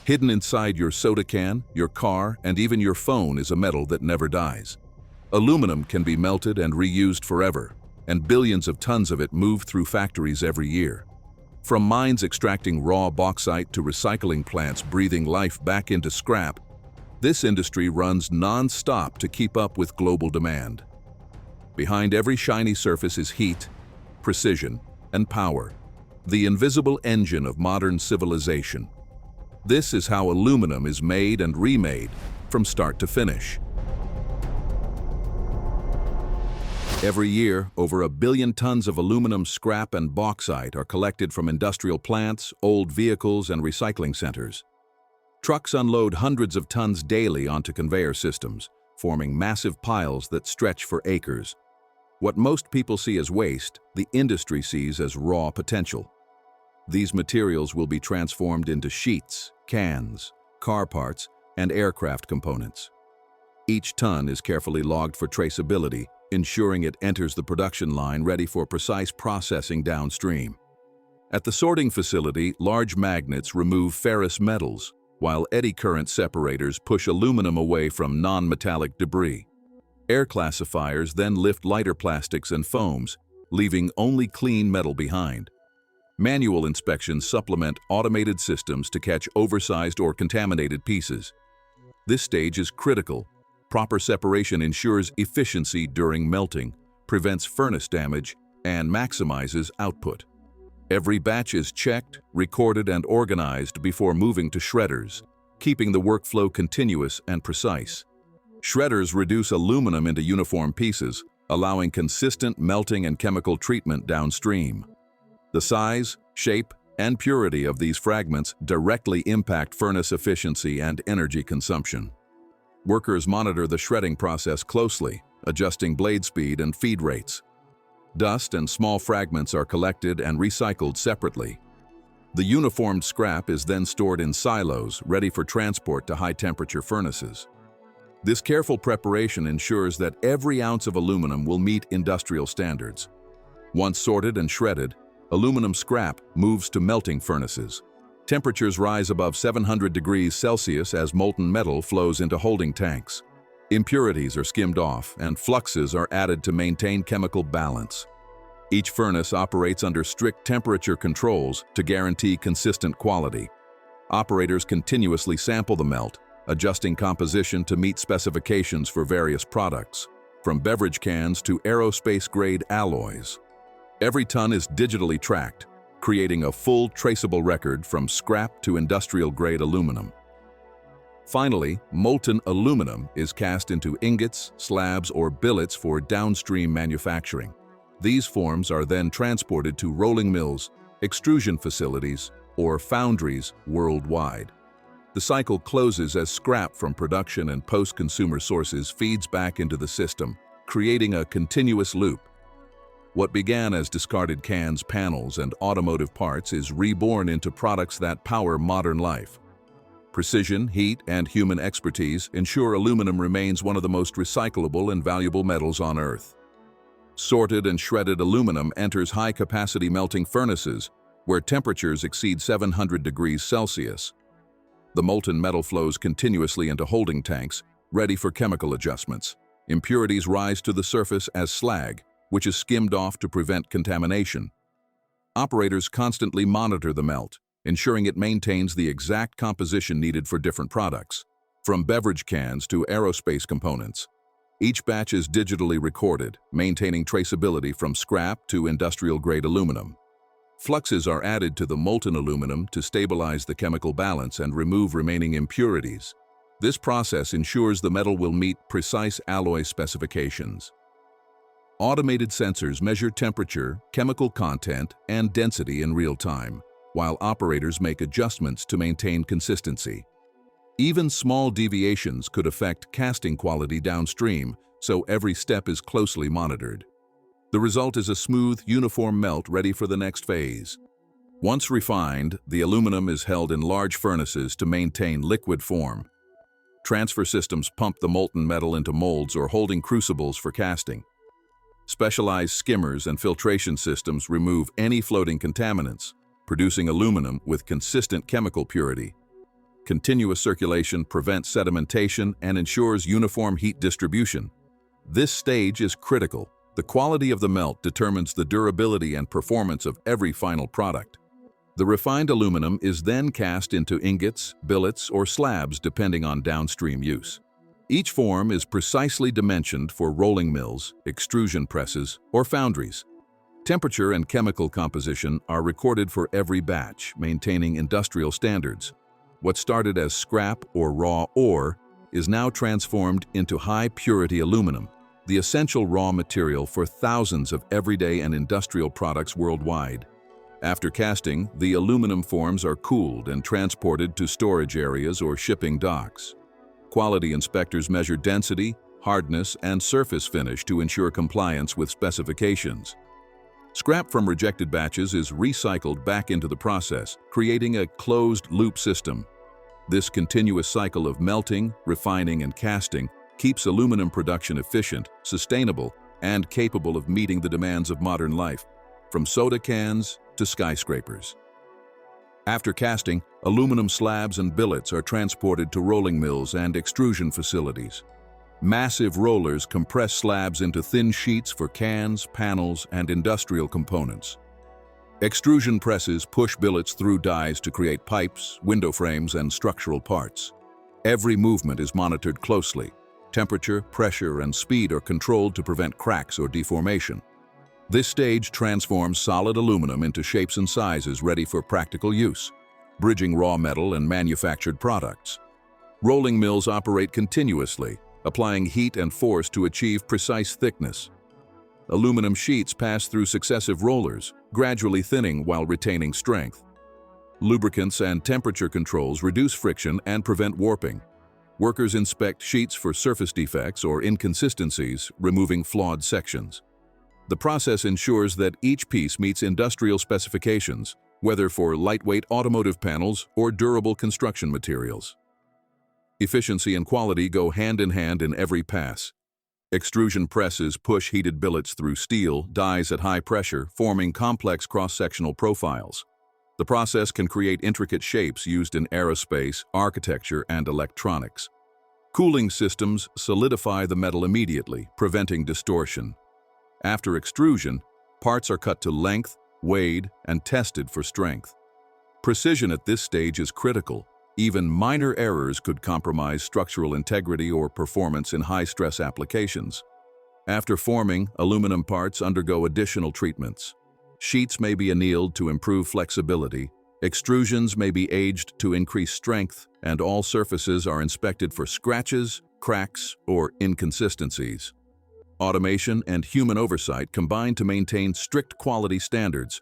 Hidden inside your soda can, your car, and even your phone is a metal that never dies. Aluminum can be melted and reused forever, and billions of tons of it move through factories every year. From mines extracting raw bauxite to recycling plants breathing life back into scrap, this industry runs non-stop to keep up with global demand. Behind every shiny surface is heat, precision, and power, the invisible engine of modern civilization. This is how aluminum is made and remade from start to finish. Every year, over 1 billion tons of aluminum scrap and bauxite are collected from industrial plants, old vehicles, and recycling centers. Trucks unload hundreds of tons daily onto conveyor systems, forming massive piles that stretch for acres. What most people see as waste, the industry sees as raw potential. These materials will be transformed into sheets, cans, car parts, and aircraft components. Each ton is carefully logged for traceability, ensuring it enters the production line ready for precise processing downstream. At the sorting facility, large magnets remove ferrous metals, while eddy current separators push aluminum away from non-metallic debris. Air classifiers then lift lighter plastics and foams, leaving only clean metal behind. Manual inspections supplement automated systems to catch oversized or contaminated pieces. This stage is critical. Proper separation ensures efficiency during melting, prevents furnace damage, and maximizes output. Every batch is checked, recorded, and organized before moving to shredders, keeping the workflow continuous and precise. Shredders reduce aluminum into uniform pieces, allowing consistent melting and chemical treatment downstream. The size, shape, and purity of these fragments directly impact furnace efficiency and energy consumption. Workers monitor the shredding process closely, adjusting blade speed and feed rates. Dust and small fragments are collected and recycled separately. The uniformed scrap is then stored in silos, ready for transport to high-temperature furnaces. This careful preparation ensures that every ounce of aluminum will meet industrial standards. Once sorted and shredded, aluminum scrap moves to melting furnaces. Temperatures rise above 700 degrees Celsius as molten metal flows into holding tanks. Impurities are skimmed off, and fluxes are added to maintain chemical balance. Each furnace operates under strict temperature controls to guarantee consistent quality. Operators continuously sample the melt, adjusting composition to meet specifications for various products, from beverage cans to aerospace-grade alloys. Every ton is digitally tracked, creating a full traceable record from scrap to industrial-grade aluminum. Finally, molten aluminum is cast into ingots, slabs, or billets for downstream manufacturing. These forms are then transported to rolling mills, extrusion facilities, or foundries worldwide. The cycle closes as scrap from production and post-consumer sources feeds back into the system, creating a continuous loop. What began as discarded cans, panels, and automotive parts is reborn into products that power modern life. Precision, heat, and human expertise ensure aluminum remains one of the most recyclable and valuable metals on Earth. Sorted and shredded aluminum enters high-capacity melting furnaces, where temperatures exceed 700 degrees Celsius. The molten metal flows continuously into holding tanks, ready for chemical adjustments. Impurities rise to the surface as slag, which is skimmed off to prevent contamination. Operators constantly monitor the melt, ensuring it maintains the exact composition needed for different products. From beverage cans to aerospace components, each batch is digitally recorded, maintaining traceability from scrap to industrial-grade aluminum. Fluxes are added to the molten aluminum to stabilize the chemical balance and remove remaining impurities. This process ensures the metal will meet precise alloy specifications. Automated sensors measure temperature, chemical content, and density in real time, while operators make adjustments to maintain consistency. Even small deviations could affect casting quality downstream, so every step is closely monitored. The result is a smooth, uniform melt ready for the next phase. Once refined, the aluminum is held in large furnaces to maintain liquid form. Transfer systems pump the molten metal into molds or holding crucibles for casting. Specialized skimmers and filtration systems remove any floating contaminants, producing aluminum with consistent chemical purity. Continuous circulation prevents sedimentation and ensures uniform heat distribution. This stage is critical. The quality of the melt determines the durability and performance of every final product. The refined aluminum is then cast into ingots, billets, or slabs depending on downstream use. Each form is precisely dimensioned for rolling mills, extrusion presses, or foundries. Temperature and chemical composition are recorded for every batch, maintaining industrial standards. What started as scrap or raw ore is now transformed into high-purity aluminum, the essential raw material for thousands of everyday and industrial products worldwide. After casting, the aluminum forms are cooled and transported to storage areas or shipping docks. Quality inspectors measure density, hardness, and surface finish to ensure compliance with specifications. Scrap from rejected batches is recycled back into the process, creating a closed-loop system. This continuous cycle of melting, refining, and casting keeps aluminum production efficient, sustainable, and capable of meeting the demands of modern life, from soda cans to skyscrapers. After casting, aluminum slabs and billets are transported to rolling mills and extrusion facilities. Massive rollers compress slabs into thin sheets for cans, panels, and industrial components. Extrusion presses push billets through dies to create pipes, window frames, and structural parts. Every movement is monitored closely. Temperature, pressure, and speed are controlled to prevent cracks or deformation. This stage transforms solid aluminum into shapes and sizes ready for practical use, bridging raw metal and manufactured products. Rolling mills operate continuously, applying heat and force to achieve precise thickness. Aluminum sheets pass through successive rollers, gradually thinning while retaining strength. Lubricants and temperature controls reduce friction and prevent warping. Workers inspect sheets for surface defects or inconsistencies, removing flawed sections. The process ensures that each piece meets industrial specifications, whether for lightweight automotive panels or durable construction materials. Efficiency and quality go hand in hand in every pass. Extrusion presses push heated billets through steel, dies at high pressure, forming complex cross-sectional profiles. The process can create intricate shapes used in aerospace, architecture, and electronics. Cooling systems solidify the metal immediately, preventing distortion. After extrusion, parts are cut to length, weighed, and tested for strength. Precision at this stage is critical. Even minor errors could compromise structural integrity or performance in high-stress applications. After forming, aluminum parts undergo additional treatments. Sheets may be annealed to improve flexibility, extrusions may be aged to increase strength, and all surfaces are inspected for scratches, cracks, or inconsistencies. Automation and human oversight combine to maintain strict quality standards.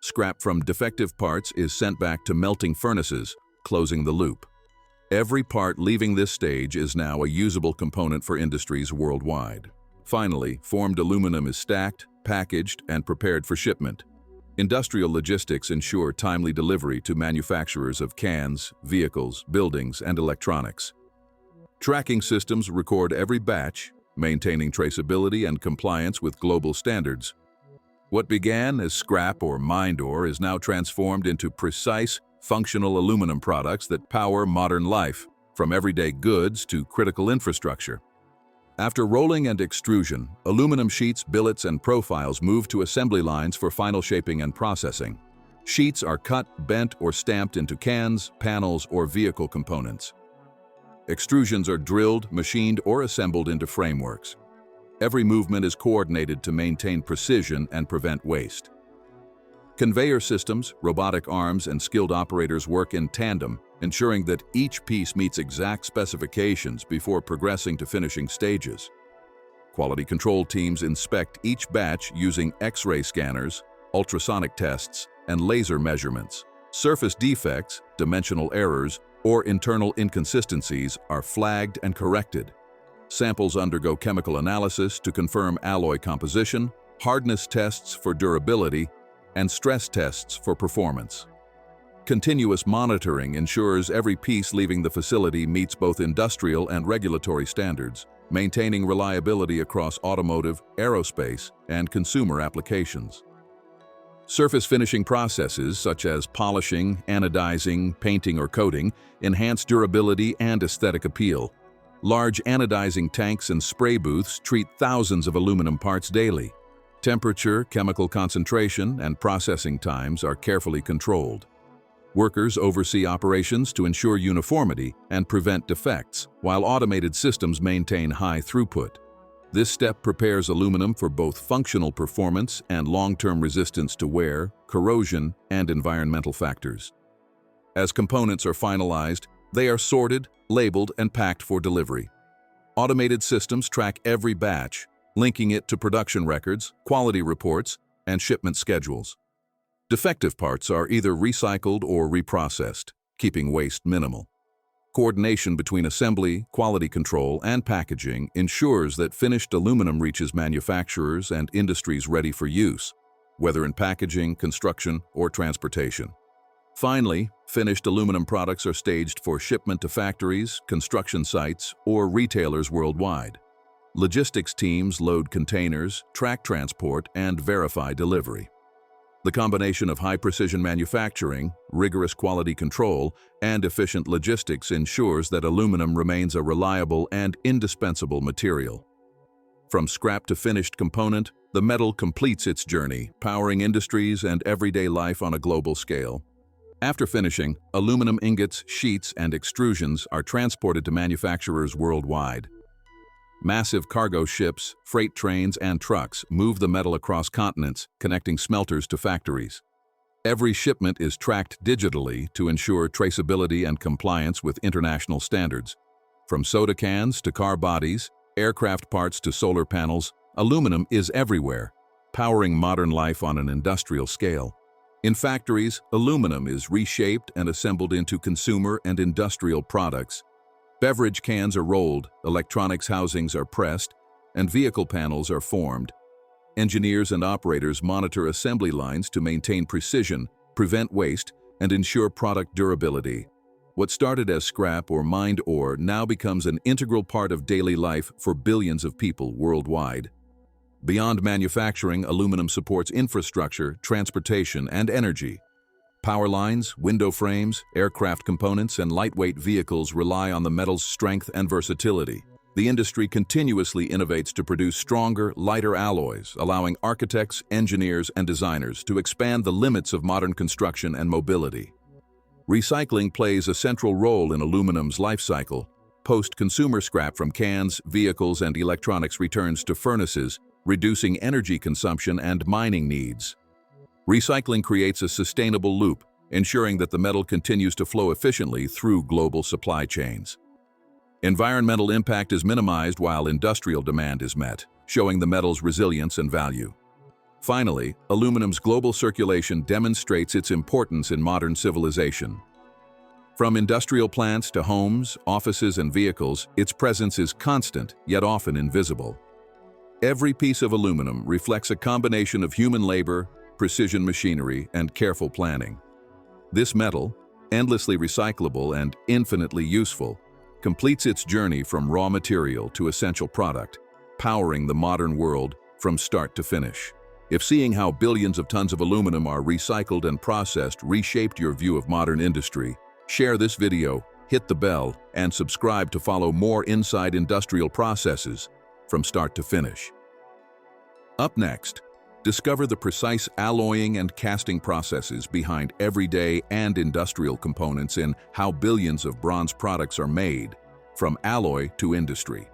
Scrap from defective parts is sent back to melting furnaces, closing the loop. Every part leaving this stage is now a usable component for industries worldwide. Finally, formed aluminum is stacked, packaged, and prepared for shipment. Industrial logistics ensure timely delivery to manufacturers of cans, vehicles, buildings, and electronics. Tracking systems record every batch, maintaining traceability and compliance with global standards. What began as scrap or mined ore is now transformed into precise, functional aluminum products that power modern life, from everyday goods to critical infrastructure. After rolling and extrusion, aluminum sheets, billets, and profiles move to assembly lines for final shaping and processing. Sheets are cut, bent, or stamped into cans, panels, or vehicle components. Extrusions are drilled, machined, or assembled into frameworks. Every movement is coordinated to maintain precision and prevent waste. Conveyor systems, robotic arms, and skilled operators work in tandem, ensuring that each piece meets exact specifications before progressing to finishing stages. Quality control teams inspect each batch using X-ray scanners, ultrasonic tests, and laser measurements. Surface defects, dimensional errors, or internal inconsistencies are flagged and corrected. Samples undergo chemical analysis to confirm alloy composition, hardness tests for durability, and stress tests for performance. Continuous monitoring ensures every piece leaving the facility meets both industrial and regulatory standards, maintaining reliability across automotive, aerospace, and consumer applications. Surface finishing processes such as polishing, anodizing, painting, or coating enhance durability and aesthetic appeal. Large anodizing tanks and spray booths treat thousands of aluminum parts daily. Temperature, chemical concentration, and processing times are carefully controlled. Workers oversee operations to ensure uniformity and prevent defects, while automated systems maintain high throughput. This step prepares aluminum for both functional performance and long-term resistance to wear, corrosion, and environmental factors. As components are finalized, they are sorted, labeled, and packed for delivery. Automated systems track every batch, linking it to production records, quality reports, and shipment schedules. Defective parts are either recycled or reprocessed, keeping waste minimal. Coordination between assembly, quality control, and packaging ensures that finished aluminum reaches manufacturers and industries ready for use, whether in packaging, construction, or transportation. Finally, finished aluminum products are staged for shipment to factories, construction sites, or retailers worldwide. Logistics teams load containers, track transport, and verify delivery. The combination of high-precision manufacturing, rigorous quality control, and efficient logistics ensures that aluminum remains a reliable and indispensable material. From scrap to finished component, the metal completes its journey, powering industries and everyday life on a global scale. After finishing, aluminum ingots, sheets, and extrusions are transported to manufacturers worldwide. Massive cargo ships, freight trains, and trucks move the metal across continents, connecting smelters to factories. Every shipment is tracked digitally to ensure traceability and compliance with international standards. From soda cans to car bodies, aircraft parts to solar panels, aluminum is everywhere, powering modern life on an industrial scale. In factories, aluminum is reshaped and assembled into consumer and industrial products. Beverage cans are rolled, electronics housings are pressed, and vehicle panels are formed. Engineers and operators monitor assembly lines to maintain precision, prevent waste, and ensure product durability. What started as scrap or mined ore now becomes an integral part of daily life for billions of people worldwide. Beyond manufacturing, aluminum supports infrastructure, transportation, and energy. Power lines, window frames, aircraft components, and lightweight vehicles rely on the metal's strength and versatility. The industry continuously innovates to produce stronger, lighter alloys, allowing architects, engineers, and designers to expand the limits of modern construction and mobility. Recycling plays a central role in aluminum's life cycle. Post-consumer scrap from cans, vehicles, and electronics returns to furnaces, reducing energy consumption and mining needs. Recycling creates a sustainable loop, ensuring that the metal continues to flow efficiently through global supply chains. Environmental impact is minimized while industrial demand is met, showing the metal's resilience and value. Finally, aluminum's global circulation demonstrates its importance in modern civilization. From industrial plants to homes, offices, and vehicles, its presence is constant, yet often invisible. Every piece of aluminum reflects a combination of human labor, precision machinery, and careful planning. This metal, endlessly recyclable and infinitely useful, completes its journey from raw material to essential product, powering the modern world from start to finish. If seeing how billions of tons of aluminum are recycled and processed reshaped your view of modern industry, share this video, hit the bell, and subscribe to follow more inside industrial processes from start to finish. Up next, discover the precise alloying and casting processes behind everyday and industrial components in How Billions of Bronze Products Are Made, from Alloy to Industry.